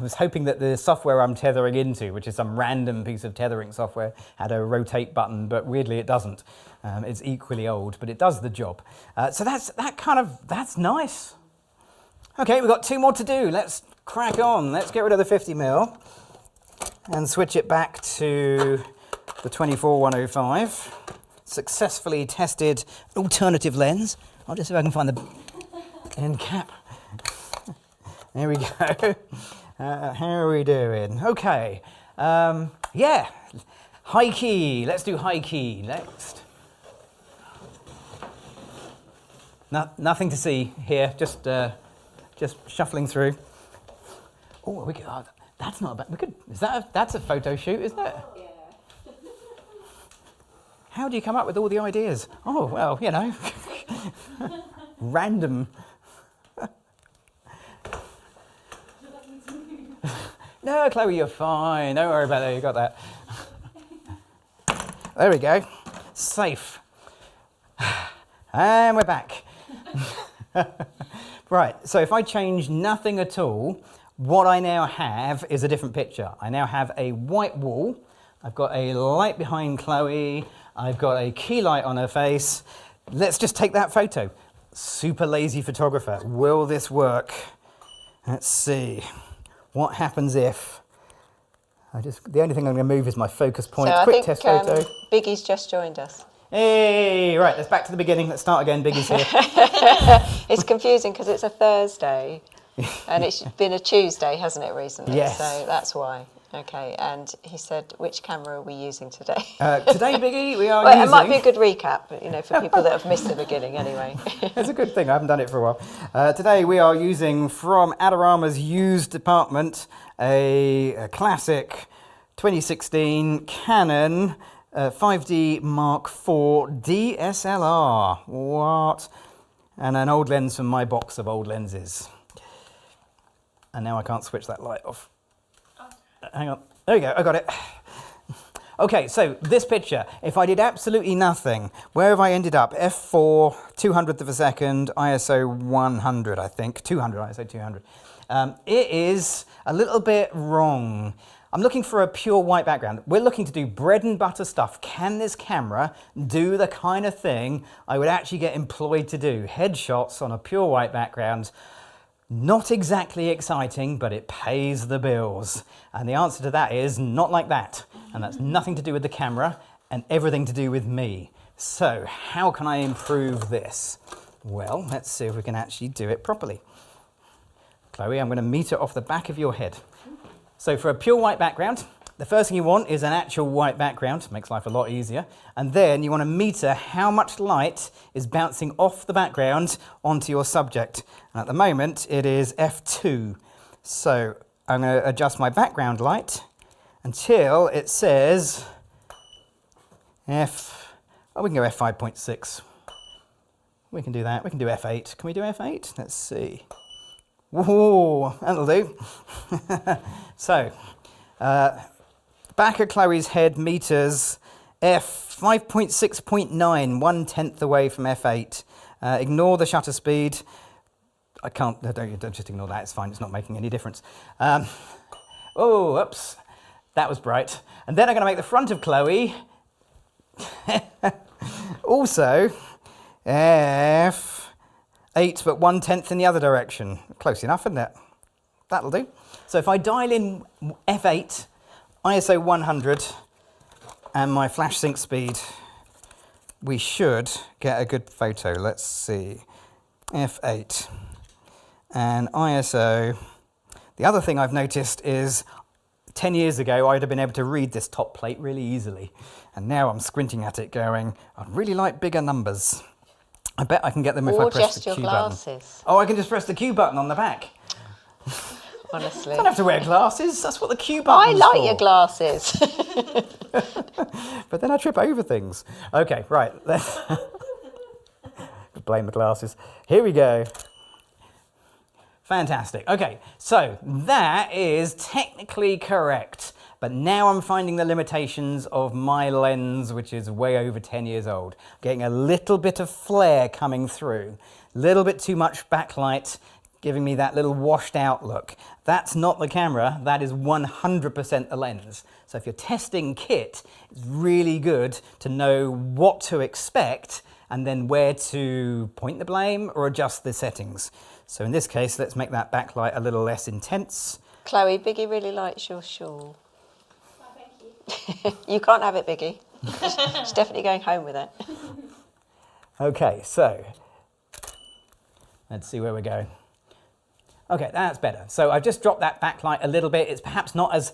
was hoping that the software I'm tethering into, which is some random piece of tethering software, had a rotate button, but weirdly it doesn't. It's equally old, but it does the job. So that's nice. Okay, we've got 2 more to do. Let's crack on. Let's get rid of the 50mm and switch it back to the 24-105. Successfully tested alternative lens. I'll just see if I can find the end cap. There we go. How are we doing? Okay. Yeah. High key. Let's do high key next. Nothing to see here. Just shuffling through. Oh, we could. Oh, that's not bad. We could. That's a photo shoot, isn't it? Yeah. How do you come up with all the ideas? Oh, well, you know, random. No, Chloe, you're fine. Don't worry about that. You got that. There we go. Safe. And we're back. Right, so if I change nothing at all, what I now have is a different picture. I now have a white wall. I've got a light behind Chloe. I've got a key light on her face. Let's just take that photo. Super lazy photographer. Will this work? Let's see. What happens if... the only thing I'm going to move is my focus point. So Quick test photo. Biggie's just joined us. Hey, right, let's back to the beginning. Let's start again. Biggie's here. It's confusing because it's a Thursday and it's been a Tuesday, hasn't it, recently? Yes. So that's why. Okay, and he said, which camera are we using today? Today, Biggie, we are well, using... It might be a good recap, you know, for people that have missed the beginning anyway. It's a good thing. I haven't done it for a while. Today we are using from Adorama's used department a classic 2016 Canon 5D Mark IV DSLR. What? And an old lens from my box of old lenses. And now I can't switch that light off. Hang on. There we go. I got it. Okay, so this picture, if I did absolutely nothing, where have I ended up? F4, 200th of a second, ISO 100, I think. 200, ISO 200. It is a little bit wrong. I'm looking for a pure white background. We're looking to do bread and butter stuff. Can this camera do the kind of thing I would actually get employed to do? Headshots on a pure white background. Not exactly exciting, but it pays the bills. And the answer to that is not like that. And that's nothing to do with the camera and everything to do with me. So how can I improve this? Well, let's see if we can actually do it properly. Chloe, I'm going to meter off the back of your head. So for a pure white background, the first thing you want is an actual white background. Makes life a lot easier. And then you want to meter how much light is bouncing off the background onto your subject. And at the moment, it is F2. So I'm going to adjust my background light until it says we can go F5.6. We can do that. We can do F8. Can we do F8? Let's see. Whoa, that'll do. So, back of Chloe's head meters F5.6.9, 1/10 away from F8. Ignore the shutter speed. Don't just ignore that, it's fine, it's not making any difference. Oh, oops. That was bright. And then I'm going to make the front of Chloe also f8, but 1/10 in the other direction. Close enough, isn't it? That'll do. So if I dial in f8, ISO 100, and my flash sync speed, we should get a good photo. Let's see. f8 and ISO. The other thing I've noticed is 10 years ago, I'd have been able to read this top plate really easily. And now I'm squinting at it going, I'd really like bigger numbers. I bet I can get them if I press the Q button. Or just your glasses. Oh, I can just press the Q button on the back. Honestly. I don't have to wear glasses. That's what the Q button's I like for. your glasses. But then I trip over things. Okay, right. Let's blame the glasses. Here we go. Fantastic. Okay, so that is technically correct. But now I'm finding the limitations of my lens, which is way over 10 years old. Getting a little bit of flare coming through. A little bit too much backlight, giving me that little washed out look. That's not the camera, that is 100% the lens. So if you're testing kit, it's really good to know what to expect and then where to point the blame or adjust the settings. So in this case, let's make that backlight a little less intense. Chloe, Biggie really likes your shawl. Oh, thank you. You can't have it, Biggie. She's definitely going home with it. Okay, so let's see where we're going. Okay, that's better. So I've just dropped that backlight a little bit. It's perhaps not as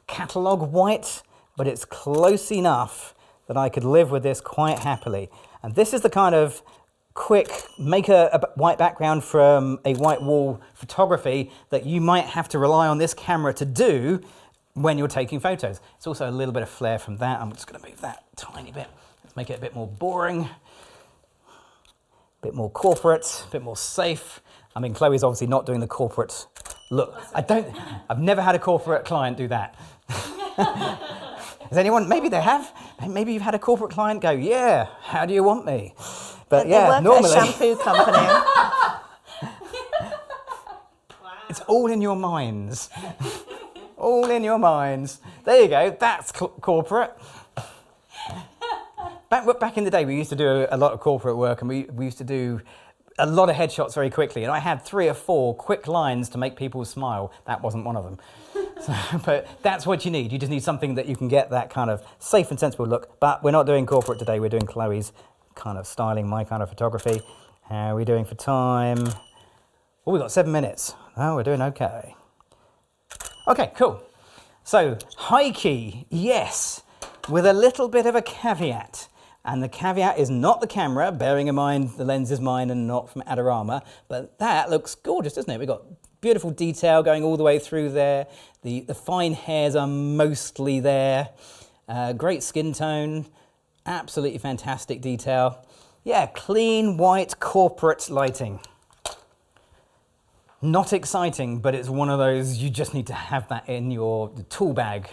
catalogue white, but it's close enough that I could live with this quite happily. And this is the kind of quick, make a white background from a white wall photography that you might have to rely on this camera to do when you're taking photos. It's also a little bit of flare from that. I'm just going to move that tiny bit. Let's make it a bit more boring, a bit more corporate, a bit more safe. I mean, Chloe's obviously not doing the corporate look. I've never had a corporate client do that. Has anyone, maybe they have, maybe you've had a corporate client go, yeah, how do you want me? But yeah, normally. They work at a shampoo company. It's all in your minds. All in your minds. There you go, that's corporate. Back in the day, we used to do a lot of corporate work, and we used to do a lot of headshots very quickly, and I had 3 or 4 quick lines to make people smile. That wasn't one of them. So, but that's what you need. You just need something that you can get that kind of safe and sensible look. But we're not doing corporate today. We're doing Chloe's kind of styling, my kind of photography. How are we doing for time? Oh, we've got 7 minutes. Oh, we're doing okay. Okay, cool. So, high key, yes, with a little bit of a caveat. And the caveat is not the camera, bearing in mind the lens is mine and not from Adorama, but that looks gorgeous, doesn't it? We've got beautiful detail going all the way through there. The fine hairs are mostly there. Great skin tone, absolutely fantastic detail. Yeah, clean, white, corporate lighting. Not exciting, but it's one of those, you just need to have that in your tool bag.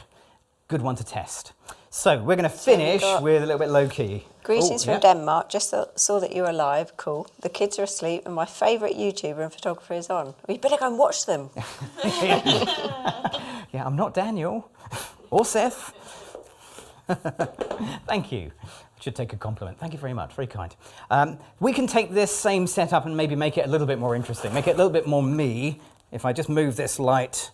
Good one to test. So we're going to finish with a little bit low key. Greetings from Denmark. Just saw that you were live. Cool. The kids are asleep, and my favourite YouTuber and photographer is on. Well, you better go and watch them. Yeah, I'm not Daniel or Seth. Thank you. Should take a compliment. Thank you very much. Very kind. We can take this same setup and maybe make it a little bit more interesting. Make it a little bit more me. If I just move this light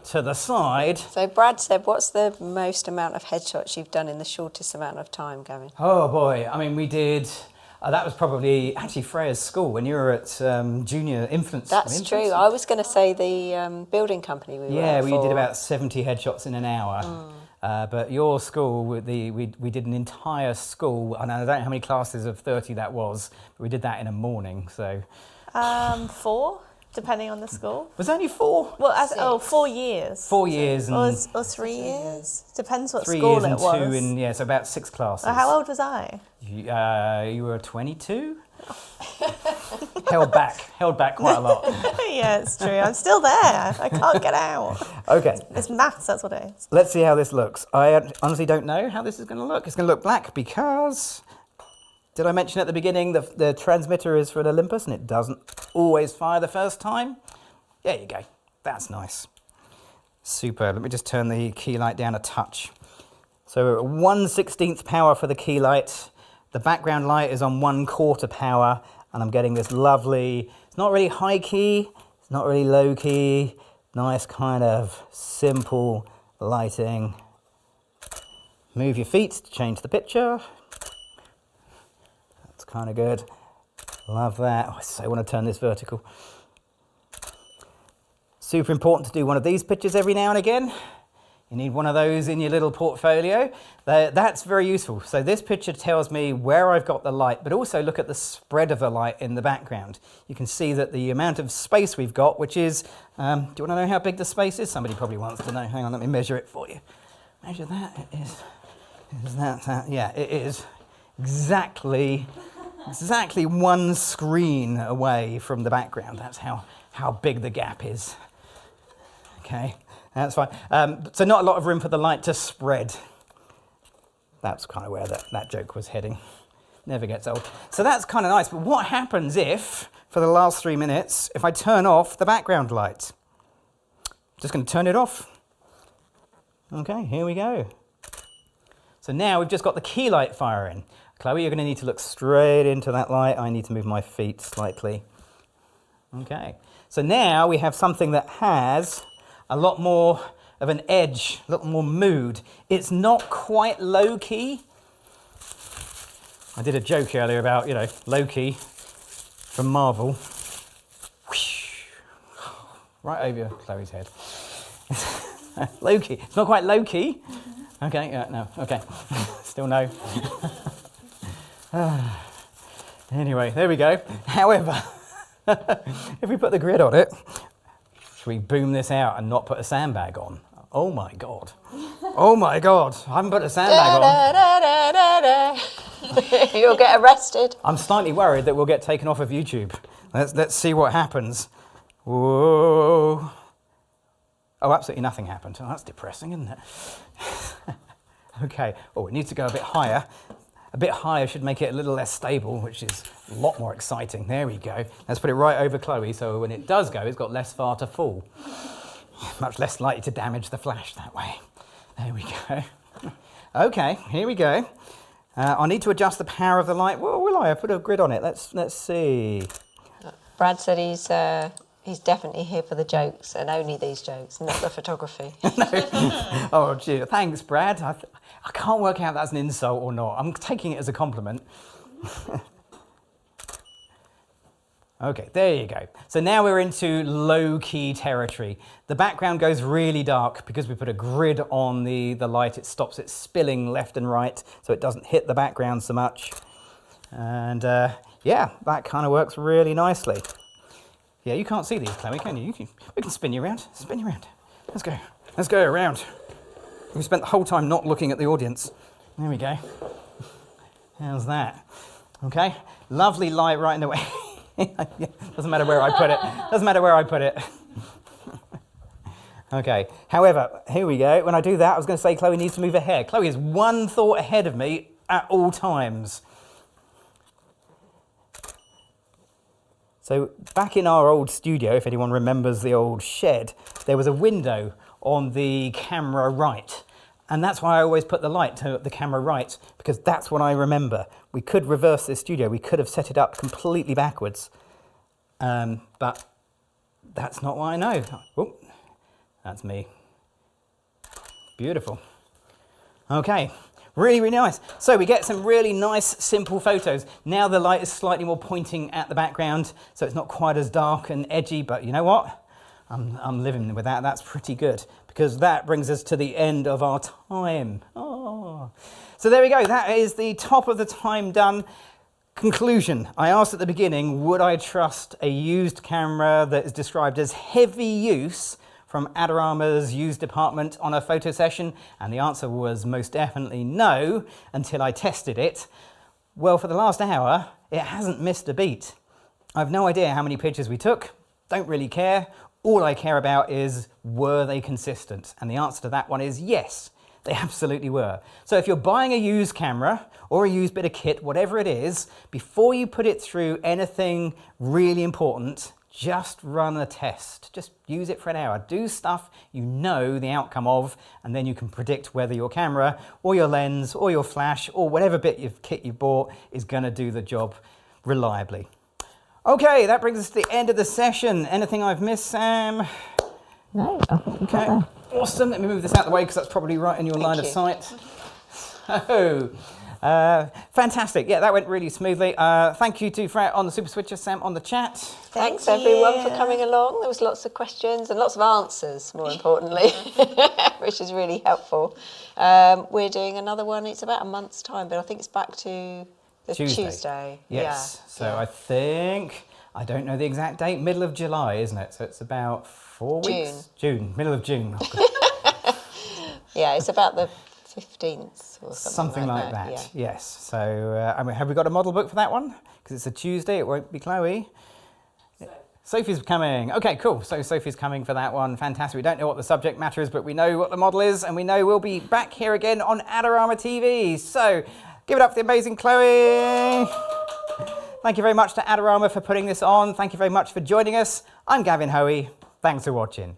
to the side. So Brad said, what's the most amount of headshots you've done in the shortest amount of time, Gavin? Oh boy, I mean, we did, that was probably actually Freya's school when you were at Junior Infants. That's true. I was going to say the building company we were at. Yeah, we did about 70 headshots in an hour. But your school, we did an entire school, and I don't know how many classes of 30 that was, but we did that in a morning, so. 4, depending on the school. Was it only 4? Well, 4 years. 4 years and... Or 3 years. Depends what 3 school years and it was. 2 and, yeah, so about 6 classes. How old was I? You were 22? held back quite a lot. Yeah, it's true. I'm still there. I can't get out. Okay. It's maths, that's what it is. Let's see how this looks. I honestly don't know how this is going to look. It's going to look black because, did I mention at the beginning the transmitter is for an Olympus and it doesn't always fire the first time? There you go. That's nice. Super. Let me just turn the key light down a touch. So we're at 1/16 power for the key light. The background light is on 1/4 power, and I'm getting this lovely, it's not really high key, it's not really low key, nice kind of simple lighting. Move your feet to change the picture. That's kind of good. Love that. Oh, I so want to turn this vertical. Super important to do one of these pictures every now and again. You need one of those in your little portfolio. That's very useful. So this picture tells me where I've got the light, but also look at the spread of the light in the background. You can see that the amount of space we've got, which is, do you want to know how big the space is? Somebody probably wants to know. Hang on, let me measure it for you. Measure that. It is that? Yeah, it is exactly one screen away from the background. That's how big the gap is. Okay. That's fine. So not a lot of room for the light to spread. That's kind of where that joke was heading. Never gets old. So that's kind of nice. But what happens if, for the last 3 minutes, if I turn off the background light? Just going to turn it off. Okay, here we go. So now we've just got the key light firing. Chloe, you're going to need to look straight into that light. I need to move my feet slightly. Okay. So now we have something that has a lot more of an edge, a lot more mood. It's not quite low key. I did a joke earlier about, low key from Marvel. Right over Chloe's head. Low key. It's not quite low key. Okay, no, okay. Still no. Anyway, there we go. However, if we put the grid on it, should we boom this out and not put a sandbag on? Oh my God. Oh my God. I haven't put a sandbag on. You'll get arrested. I'm slightly worried that we'll get taken off of YouTube. Let's see what happens. Whoa. Oh, absolutely nothing happened. Oh, that's depressing, isn't it? Okay. Oh, it needs to go a bit higher. A bit higher should make it a little less stable, which is a lot more exciting. There we go. Let's put it right over Chloe, so when it does go, it's got less far to fall. Much less likely to damage the flash that way. There we go. Okay, here we go. I need to adjust the power of the light. Well, will I? I put a grid on it. Let's see. Brad said he's definitely here for the jokes, and only these jokes, not the photography. Oh, gee. Thanks, Brad. I can't work out if that's an insult or not. I'm taking it as a compliment. Okay, there you go. So now we're into low-key territory. The background goes really dark because we put a grid on the light. It stops it spilling left and right so it doesn't hit the background so much. And yeah, that kind of works really nicely. Yeah, you can't see these, Chloe, can you? We can spin you around. Spin you around. Let's go. Let's go around. We spent the whole time not looking at the audience. There we go. How's that? Okay. Lovely light right in the way. Doesn't matter where I put it. Doesn't matter where I put it. Okay. However, here we go. When I do that, I was going to say Chloe needs to move her hair. Chloe is one thought ahead of me at all times. So back in our old studio, if anyone remembers the old shed, there was a window on the camera right. And that's why I always put the light to the camera right, because that's what I remember. We could reverse this studio. We could have set it up completely backwards. But that's not what I know. Oh, that's me. Beautiful. Okay. Really, really nice. So we get some really nice, simple photos. Now the light is slightly more pointing at the background, so it's not quite as dark and edgy, but you know what? I'm living with that. That's pretty good, because that brings us to the end of our time. Oh. So there we go. That is the top of the time done. Conclusion. I asked at the beginning, would I trust a used camera that is described as heavy use from Adorama's used department on a photo session? And the answer was most definitely no, until I tested it. Well, for the last hour, it hasn't missed a beat. I've no idea how many pictures we took, don't really care. All I care about is, were they consistent? And the answer to that one is yes, they absolutely were. So if you're buying a used camera or a used bit of kit, whatever it is, before you put it through anything really important, just run a test. Just use it for an hour. Do stuff you know the outcome of, and then you can predict whether your camera or your lens or your flash or whatever bit of kit you bought is going to do the job reliably. Okay, that brings us to the end of the session. Anything I've missed, Sam? No, I think we got Okay, there. awesome. Let me move this out of the way because that's probably right in your line of you. sight. So, fantastic. Yeah, that went really smoothly. Thank you to Freya on the Super Switcher, Sam on the chat. Thanks Thank everyone for you. coming along. There was lots of questions and lots of answers, more importantly, which is really helpful. We're doing another one. It's about a month's time, but I think it's back to the Tuesday. Yes. Yeah. So yeah. I think, I don't know the exact date, middle of July, isn't it? So it's about 4 weeks? June, middle of June. Oh, God. Yeah, it's about the 15th or Something like that. Yeah. Yes. So I mean, have we got a model book for that one? Because it's a Tuesday, it won't be Chloe. Sophie's coming. Okay, cool. So Sophie's coming for that one. Fantastic. We don't know what the subject matter is, but we know what the model is, and we know we'll be back here again on Adorama TV. So give it up for the amazing Chloe. Thank you very much to Adorama for putting this on. Thank you very much for joining us. I'm Gavin Hoey. Thanks for watching.